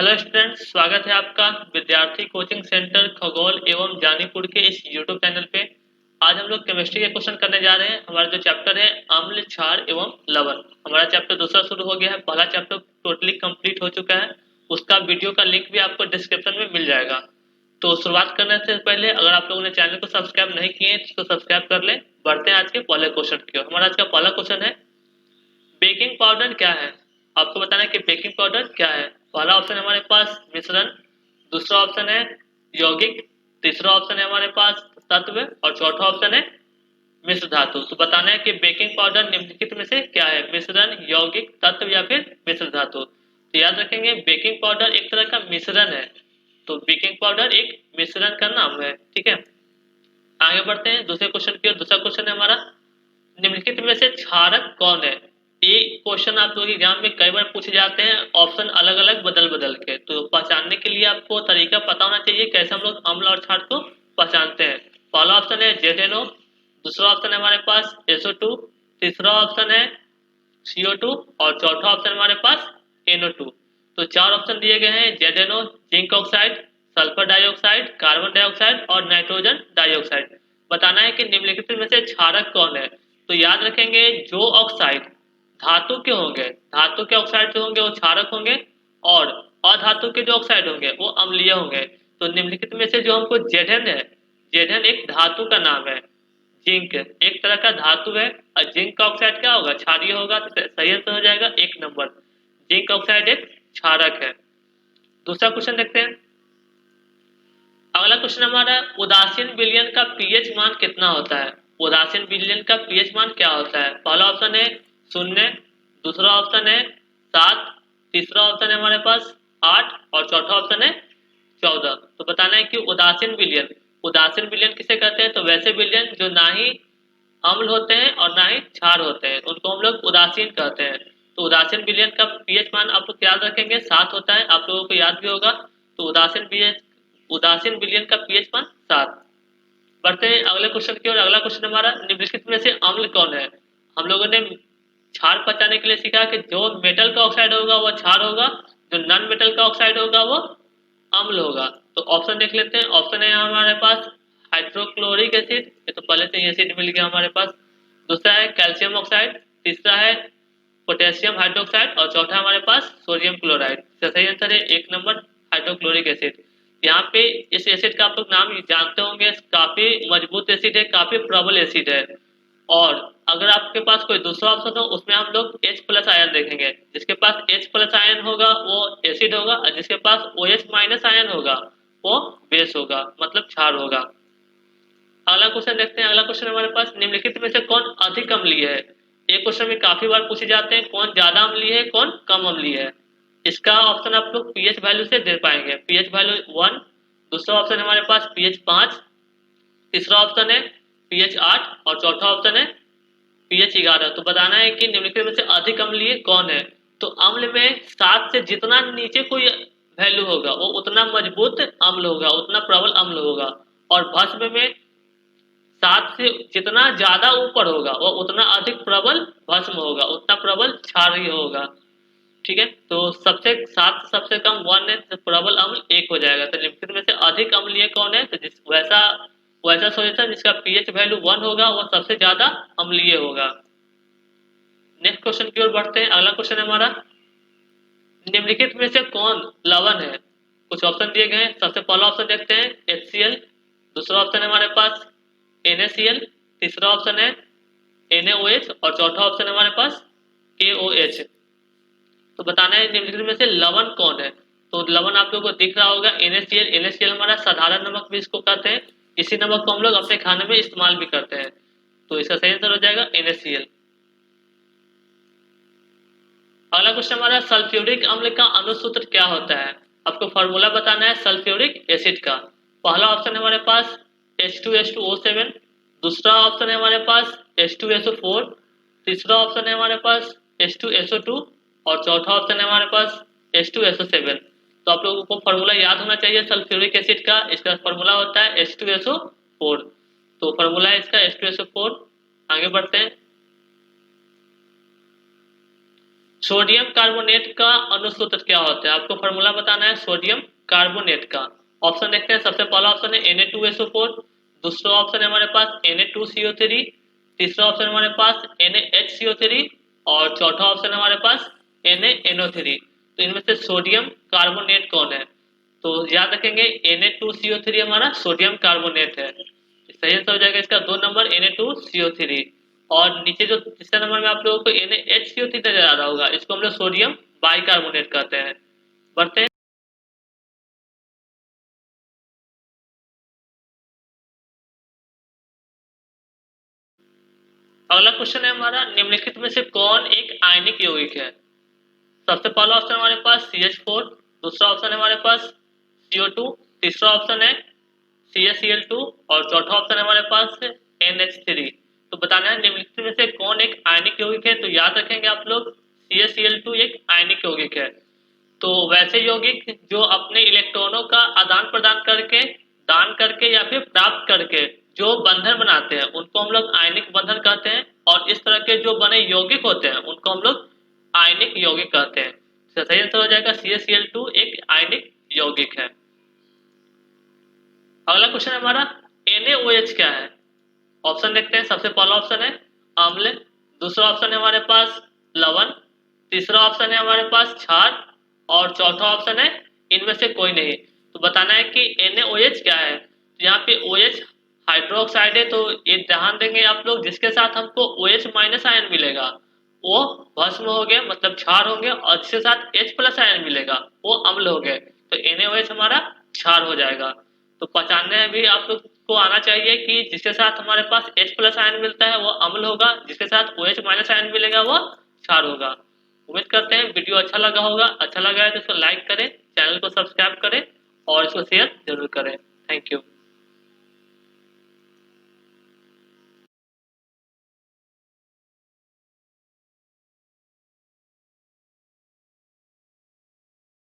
Hello students, स्वागत है आपका विद्यार्थी कोचिंग सेंटर खगोल एवं जानीपुर के इस यूट्यूब चैनल पे। आज हम लोग केमिस्ट्री के क्वेश्चन करने जा रहे हैं। हमारा जो चैप्टर है अम्ल, क्षार एवं लवण, हमारा चैप्टर दूसरा शुरू हो गया है। पहला चैप्टर टोटली कंप्लीट हो चुका है, उसका वीडियो का लिंक भी आपको डिस्क्रिप्शन में मिल जाएगा। तो शुरुआत करने से पहले अगर आप लोगों ने चैनल को सब्सक्राइब नहीं किए तो सब्सक्राइब कर ले। बढ़ते हैं आज के पहले क्वेश्चन की ओर। हमारा आज का पहला क्वेश्चन है, बेकिंग पाउडर क्या है। आपको बताना है कि बेकिंग पाउडर क्या है। पहला ऑप्शन है हमारे पास मिश्रण, दूसरा ऑप्शन है यौगिक, तीसरा ऑप्शन है हमारे पास तत्व और चौथा ऑप्शन है मिश्र धातु। तो बताना है कि बेकिंग पाउडर निम्नलिखित में से क्या है, मिश्रण, यौगिक, तत्व या फिर मिश्र धातु। तो याद रखेंगे बेकिंग पाउडर एक तरह का मिश्रण है, तो बेकिंग पाउडर एक मिश्रण का नाम है। ठीक है, आगे बढ़ते हैं दूसरे क्वेश्चन की ओर। दूसरा क्वेश्चन है हमारा, निम्नलिखित में से क्षारक कौन है। ये क्वेश्चन आप लोग एग्जाम में कई बार पूछे जाते हैं, ऑप्शन अलग अलग बदल बदल के। तो पहचानने के लिए आपको तरीका पता होना चाहिए कैसे हम लोग अम्ल और क्षार को पहचानते हैं। पहला ऑप्शन है ZNO, दूसरा ऑप्शन है हमारे पास SO2, तीसरा ऑप्शन है CO2 और चौथा ऑप्शन हमारे पास NO2। तो चार ऑप्शन दिए गए हैं, ZNO zinc oxide, sulphur dioxide, carbon dioxide और नाइट्रोजन डाइऑक्साइड। बताना है कि निम्नलिखित में से क्षारक कौन है। तो याद रखेंगे जो ऑक्साइड धातु के होंगे, धातु के ऑक्साइड जो होंगे वो क्षारक होंगे और अधातु के जो ऑक्साइड होंगे वो अम्लीय होंगे। तो निम्नलिखित में से जो हमको जेडन है, जेडन एक धातु का नाम है। जिंक एक तरह का धातु है और जिंक का ऑक्साइड क्या होगा, क्षारीय होगा। तो सही आंसर हो जाएगा 1 नंबर, जिंक ऑक्साइड एक क्षारक है। दूसरा क्वेश्चन देखते हैं। अगला क्वेश्चन हमारा, उदासीन विलयन का पीएच मान कितना होता है। उदासीन विलयन का पीएच मान क्या होता है। पहला ऑप्शन है 0, दूसरा ऑप्शन है 7, तीसरा ऑप्शन है हमारे पास 8 और चौथा ऑप्शन है 14। तो बताना है कि उदासीन विलयन, उदासीन विलयन किसे कहते हैं। तो वैसे विलयन जो ना ही अम्ल होते हैं और ना ही क्षार होते हैं, उनको हम लोग उदासीन कहते हैं। तो उदासीन विलयन का पीएच मान आप लोग याद रखेंगे 7 होता है, आप लोगों को याद भी होगा। तो उदासीन विलयन का पीएच मान 7। बढ़ते हैं अगले क्वेश्चन की ओर। अगला क्वेश्चन हमारा, निम्नलिखित में से अम्ल कौन है। हम लोगों ने क्षार पहचानने के लिए सीखा कि जो मेटल का ऑक्साइड होगा वो क्षार होगा, जो नॉन मेटल का ऑक्साइड होगा वो अम्ल होगा। तो ऑप्शन देख लेते हैं। ऑप्शन है हमारे पास हाइड्रोक्लोरिक एसिड, ये तो पहले से ही एसिड मिल गया हमारे पास। दूसरा है कैल्शियम ऑक्साइड, तीसरा है पोटेशियम हाइड्रोक्साइड और चौथा हमारे पास सोडियम क्लोराइड। तो सही आंसर है 1 नंबर हाइड्रोक्लोरिक एसिड। यहाँ पे इस एसिड का आप लोग नाम जानते होंगे, काफी मजबूत एसिड है, काफी प्रबल एसिड है। और अगर आपके पास कोई दूसरा ऑप्शन हो उसमें हम लोग H प्लस आयन देखेंगे। जिसके पास H प्लस आयन होगा वो एसिड होगा और जिसके पास OH माइनस आयन होगा वो बेस होगा, मतलब क्षार होगा। अगला क्वेश्चन देखते हैं। अगला क्वेश्चन हमारे पास, निम्नलिखित में से कौन अधिक अम्लीय है। एक क्वेश्चन में काफी बार पूछे जाते हैं कौन ज्यादा अम्लीय है कौन कम अम्लीय है। इसका ऑप्शन आप लोग पीएच वैल्यू से दे पाएंगे। पीएच वैल्यू 1, दूसरा ऑप्शन हमारे पास पीएच 5, तीसरा ऑप्शन है पीएच 8 और चौथा ऑप्शन है पीएच 11। तो बताना है कि निम्नलिखित में से अधिक अम्लीय कौन है। तो अम्ल में 7 से जितना नीचे कोई वैल्यू होगा वो उतना मजबूत अम्ल होगा, उतना प्रबल अम्ल होगा। और भस्म में 7 से जितना ज्यादा ऊपर होगा वो उतना अधिक प्रबल भस्म होगा, उतना प्रबल क्षारीय होगा। ठीक है, तो सबसे 7 से सबसे कम 1 है तो प्रबल अम्ल 1 हो जाएगा। तो निम्नलिखित में से अधिक अम्लीय कौन है। तो जिस वैसा वैसा सॉल्यूशन जिसका पीएच वैल्यू 1 होगा वो सबसे ज्यादा अम्लीय होगा। नेक्स्ट क्वेश्चन की ओर बढ़ते हैं। अगला क्वेश्चन है हमारा, निम्नलिखित में से कौन लवण है। कुछ ऑप्शन दिए गए हैं। सबसे पहला ऑप्शन देखते हैं HCl, दूसरा ऑप्शन है हमारे पास NaCl, तीसरा ऑप्शन है NaOH और चौथा ऑप्शन है हमारे पास KOH। तो बताना है निम्नलिखित में से लवण कौन है। तो लवण आप लोगों को दिख रहा होगा NaCl। NaCl हमारा साधारण नमक भी इसको कहते हैं, इसी नमक को हम लोग अपने खाने में इस्तेमाल भी करते हैं। तो इसका सही आंसर हो जाएगा NaCl। अगला क्वेश्चन हमारा, सल्फ्यूरिक अम्ल का अनुसूत्र क्या होता है। आपको फॉर्मूला बताना है सल्फ्यूरिक एसिड का। पहला ऑप्शन है हमारे पास H2H2O7, दूसरा ऑप्शन है हमारे पास H2SO4, तीसरा ऑप्शन है हमारे पास H2SO2 और चौथा ऑप्शन है हमारे पास H2SO7। तो आप लोगों को फॉर्मूला याद होना चाहिए सल्फ्यूरिक एसिड का। इसका फॉर्मूला होता है H2SO4। तो फॉर्मूला है इसका H2SO4। आगे बढ़ते हैं। सोडियम कार्बोनेट का अनुसूत्र क्या होता है, आपको फॉर्मूला बताना है सोडियम कार्बोनेट का। ऑप्शन देखते हैं, सबसे पहला ऑप्शन है Na2SO4, दूसरा ऑप्शन है हमारे पास Na2CO3, तीसरा ऑप्शन हमारे पास NaHCO3 और चौथा ऑप्शन है हमारे पास NaNO3। तो इनमें से सोडियम कार्बोनेट कौन है? तो याद रखेंगे Na2CO3 हमारा सोडियम कार्बोनेट है। सही आंसर हो जाएगा इसका 2 नंबर Na2CO3। और नीचे जो तीसरे नंबर में आप लोगों को NaHCO3 नजर आ रहा होगा, इसको हम लोग सोडियम बाइकार्बोनेट कहते हैं। बढ़ते हैं। अगला क्वेश्चन है हमारा, निम्नलिखित में से कौन एक आयनिक यौगिक है? सबसे पहला ऑप्शन हमारे पास CH4, दूसरा ऑप्शन है हमारे पास CO2, तीसरा ऑप्शन है CaCl2 और चौथा ऑप्शन है हमारे पास NH3। तो बताना है निम्नलिखित में से कौन एक आयनिक यौगिक है। तो याद रखेंगे आप लोग CaCl2 एक आयनिक यौगिक है। तो वैसे यौगिक जो अपने इलेक्ट्रॉनों का आदान प्रदान करके, दान करके या फिर प्राप्त करके जो बंधन बनाते हैं उनको हम लोग आयनिक बंधन कहते हैं। और इस तरह के जो बने यौगिक होते हैं उनको हम लोग आयनिक यौगिक कहते हैं। तो सही आंसर हो जाएगा CaCl2 एक आयनिक यौगिक है। अगला क्वेश्चन है हमारा, NaOH क्या है? ऑप्शन देखते हैं, सबसे पहला ऑप्शन है अम्ल, दूसरा ऑप्शन है हमारे पास लवण, तीसरा ऑप्शन है हमारे पास क्षार और चौथा ऑप्शन है इनमें से कोई नहीं। तो बताना है कि NaOH क्या है। तो यहाँ पे OH हाइड्रोक्साइड है, तो ये ध्यान देंगे आप लोग, जिसके साथ हमको OH माइनस आयन मिलेगा वो भस्म हो गए मतलब क्षार होंगे, और जिसके साथ H प्लस आयन मिलेगा वो अम्ल हो गए। तो NaOH हमारा क्षार हो जाएगा। तो पहचानने में भी आप लोग को आना चाहिए कि जिसके साथ हमारे पास H प्लस आयन मिलता है वो अम्ल होगा, जिसके साथ OH माइनस आयन मिलेगा वो क्षार होगा। उम्मीद करते हैं वीडियो अच्छा लगा होगा। अच्छा लगा है तो इसको लाइक करें, चैनल को सब्सक्राइब करें और इसको शेयर जरूर करें। Thank you.